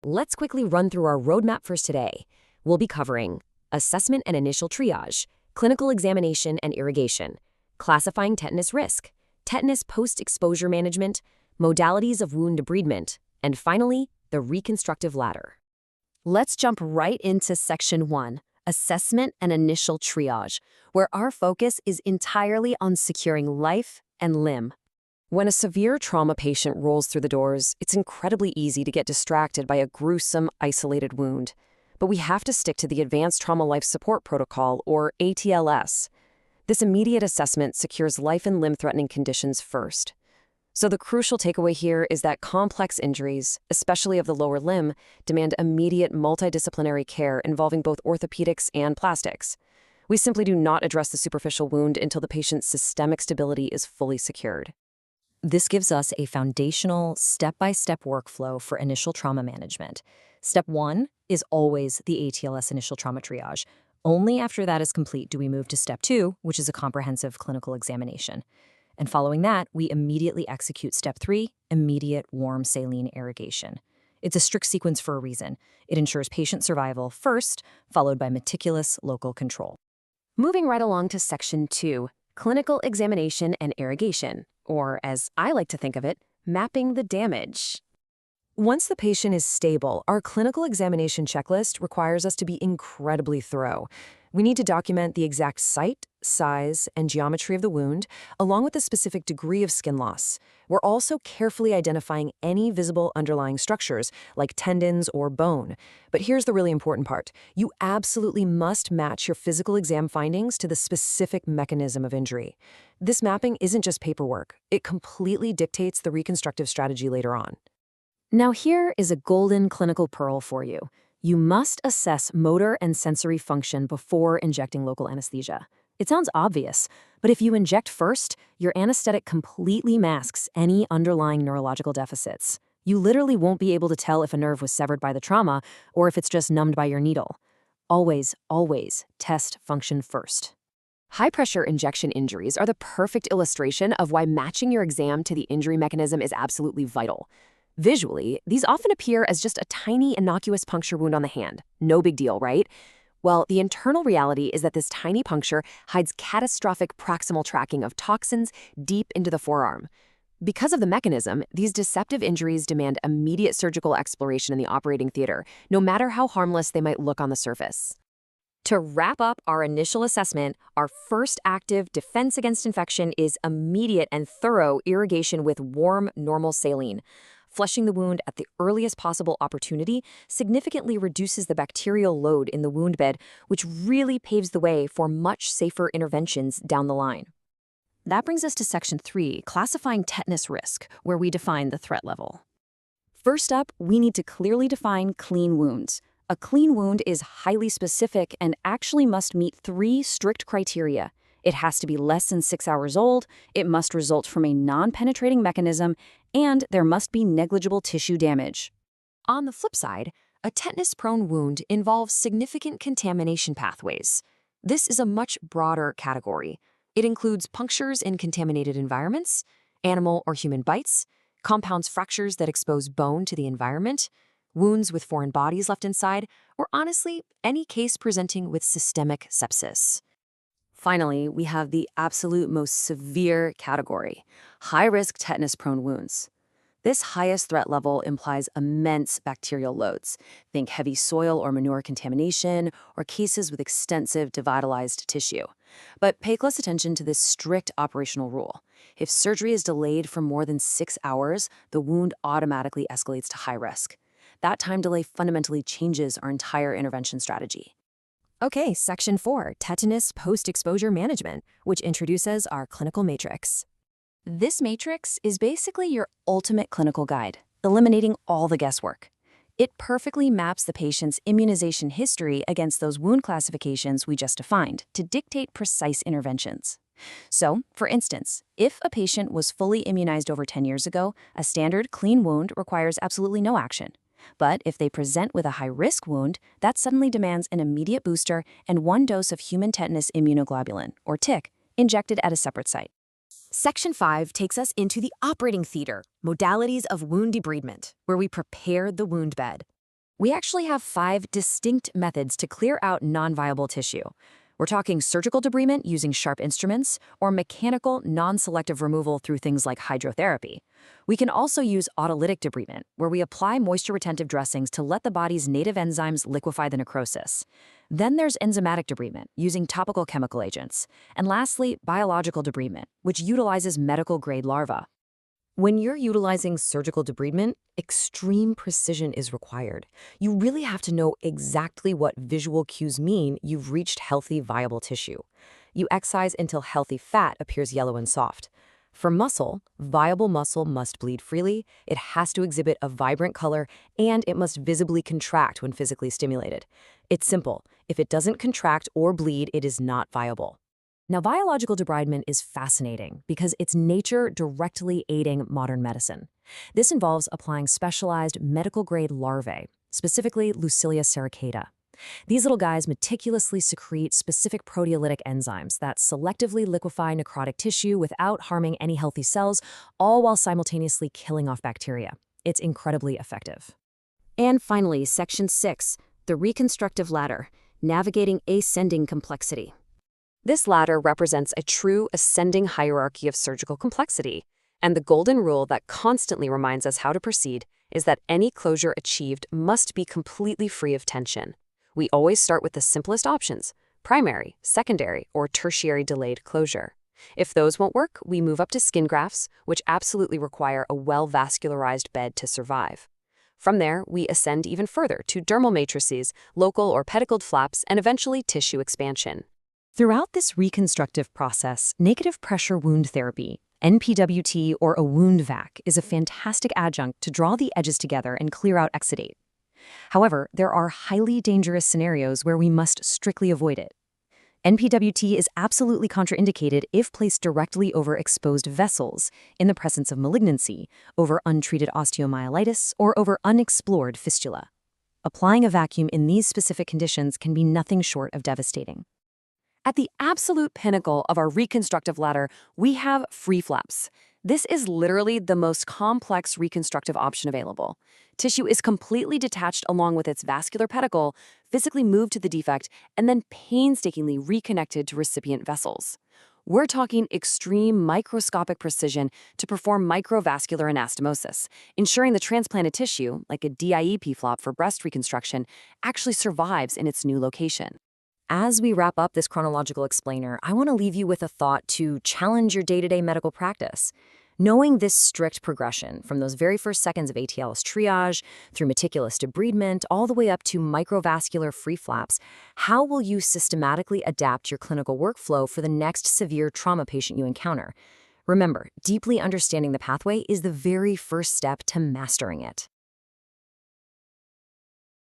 Let's quickly run through our roadmap for today. We'll be covering assessment and initial triage, clinical examination and irrigation, classifying tetanus risk, tetanus post-exposure management, modalities of wound debridement, and finally, the reconstructive ladder. Let's jump right into Section 1, assessment and initial triage, where our focus is entirely on securing life and limb. When a severe trauma patient rolls through the doors, it's incredibly easy to get distracted by a gruesome, isolated wound. But we have to stick to the Advanced Trauma Life Support Protocol, or ATLS. This immediate assessment secures life and limb-threatening conditions first. So the crucial takeaway here is that complex injuries, especially of the lower limb, demand immediate multidisciplinary care involving both orthopedics and plastics. We simply do not address the superficial wound until the patient's systemic stability is fully secured. This gives us a foundational, step-by-step workflow for initial trauma management. Step 1 is always the ATLS initial trauma triage. Only after that is complete do we move to Step 2, which is a comprehensive clinical examination. And following that, we immediately execute Step 3, immediate warm saline irrigation. It's a strict sequence for a reason. It ensures patient survival first, followed by meticulous local control. Moving right along to Section 2, clinical examination and irrigation, or as I like to think of it, mapping the damage. Once the patient is stable, our clinical examination checklist requires us to be incredibly thorough. We need to document the exact site, size, and geometry of the wound, along with the specific degree of skin loss. We're also carefully identifying any visible underlying structures, like tendons or bone. But here's the really important part. You absolutely must match your physical exam findings to the specific mechanism of injury. This mapping isn't just paperwork. It completely dictates the reconstructive strategy later on. Now here is a golden clinical pearl for you. You must assess motor and sensory function before injecting local anesthesia. It sounds obvious, but if you inject first, your anesthetic completely masks any underlying neurological deficits. You literally won't be able to tell if a nerve was severed by the trauma or if it's just numbed by your needle. Always, always test function first. High-pressure injection injuries are the perfect illustration of why matching your exam to the injury mechanism is absolutely vital. Visually, these often appear as just a tiny, innocuous puncture wound on the hand. No big deal, right? Well, the internal reality is that this tiny puncture hides catastrophic proximal tracking of toxins deep into the forearm. Because of the mechanism, these deceptive injuries demand immediate surgical exploration in the operating theater, no matter how harmless they might look on the surface. To wrap up our initial assessment, our first active defense against infection is immediate and thorough irrigation with warm, normal saline. Flushing the wound at the earliest possible opportunity significantly reduces the bacterial load in the wound bed, which really paves the way for much safer interventions down the line. That brings us to Section 3, classifying tetanus risk, where we define the threat level. First up, we need to clearly define clean wounds. A clean wound is highly specific and actually must meet 3 strict criteria. It has to be less than 6 hours old, it must result from a non-penetrating mechanism, and there must be negligible tissue damage. On the flip side, a tetanus-prone wound involves significant contamination pathways. This is a much broader category. It includes punctures in contaminated environments, animal or human bites, compounds fractures that expose bone to the environment, wounds with foreign bodies left inside, or honestly, any case presenting with systemic sepsis. Finally, we have the absolute most severe category, high-risk tetanus-prone wounds. This highest threat level implies immense bacterial loads. Think heavy soil or manure contamination, or cases with extensive devitalized tissue. But pay close attention to this strict operational rule. If surgery is delayed for more than 6 hours, the wound automatically escalates to high risk. That time delay fundamentally changes our entire intervention strategy. Okay, Section 4, Tetanus Post-Exposure Management, which introduces our clinical matrix. This matrix is basically your ultimate clinical guide, eliminating all the guesswork. It perfectly maps the patient's immunization history against those wound classifications we just defined to dictate precise interventions. So, for instance, if a patient was fully immunized over 10 years ago, a standard clean wound requires absolutely no action. But if they present with a high-risk wound, that suddenly demands an immediate booster and 1 dose of human tetanus immunoglobulin, or TIC, injected at a separate site. Section 5 takes us into the operating theater, modalities of wound debridement, where we prepare the wound bed. We actually have 5 distinct methods to clear out non-viable tissue. We're talking surgical debridement using sharp instruments or mechanical, non-selective removal through things like hydrotherapy. We can also use autolytic debridement, where we apply moisture-retentive dressings to let the body's native enzymes liquefy the necrosis. Then there's enzymatic debridement, using topical chemical agents. And lastly, biological debridement, which utilizes medical-grade larvae. When you're utilizing surgical debridement, extreme precision is required. You really have to know exactly what visual cues mean you've reached healthy, viable tissue. You excise until healthy fat appears yellow and soft. For muscle, viable muscle must bleed freely, it has to exhibit a vibrant color, and it must visibly contract when physically stimulated. It's simple. If it doesn't contract or bleed, it is not viable. Now, biological debridement is fascinating because it's nature directly aiding modern medicine. This involves applying specialized medical-grade larvae, specifically Lucilia serracata. These little guys meticulously secrete specific proteolytic enzymes that selectively liquefy necrotic tissue without harming any healthy cells, all while simultaneously killing off bacteria. It's incredibly effective. And finally, Section 6, the reconstructive ladder, navigating ascending complexity. This ladder represents a true ascending hierarchy of surgical complexity, and the golden rule that constantly reminds us how to proceed is that any closure achieved must be completely free of tension. We always start with the simplest options: primary, secondary, or tertiary delayed closure. If those won't work, we move up to skin grafts, which absolutely require a well-vascularized bed to survive. From there, we ascend even further to dermal matrices, local or pedicled flaps, and eventually tissue expansion. Throughout this reconstructive process, negative pressure wound therapy, NPWT or a wound vac, is a fantastic adjunct to draw the edges together and clear out exudate. However, there are highly dangerous scenarios where we must strictly avoid it. NPWT is absolutely contraindicated if placed directly over exposed vessels, in the presence of malignancy, over untreated osteomyelitis, or over unexplored fistula. Applying a vacuum in these specific conditions can be nothing short of devastating. At the absolute pinnacle of our reconstructive ladder, we have free flaps. This is literally the most complex reconstructive option available. Tissue is completely detached along with its vascular pedicle, physically moved to the defect, and then painstakingly reconnected to recipient vessels. We're talking extreme microscopic precision to perform microvascular anastomosis, ensuring the transplanted tissue, like a DIEP flap for breast reconstruction, actually survives in its new location. As we wrap up this chronological explainer, I want to leave you with a thought to challenge your day-to-day medical practice. Knowing this strict progression, from those very first seconds of ATLS triage, through meticulous debridement, all the way up to microvascular free flaps, how will you systematically adapt your clinical workflow for the next severe trauma patient you encounter? Remember, deeply understanding the pathway is the very first step to mastering it.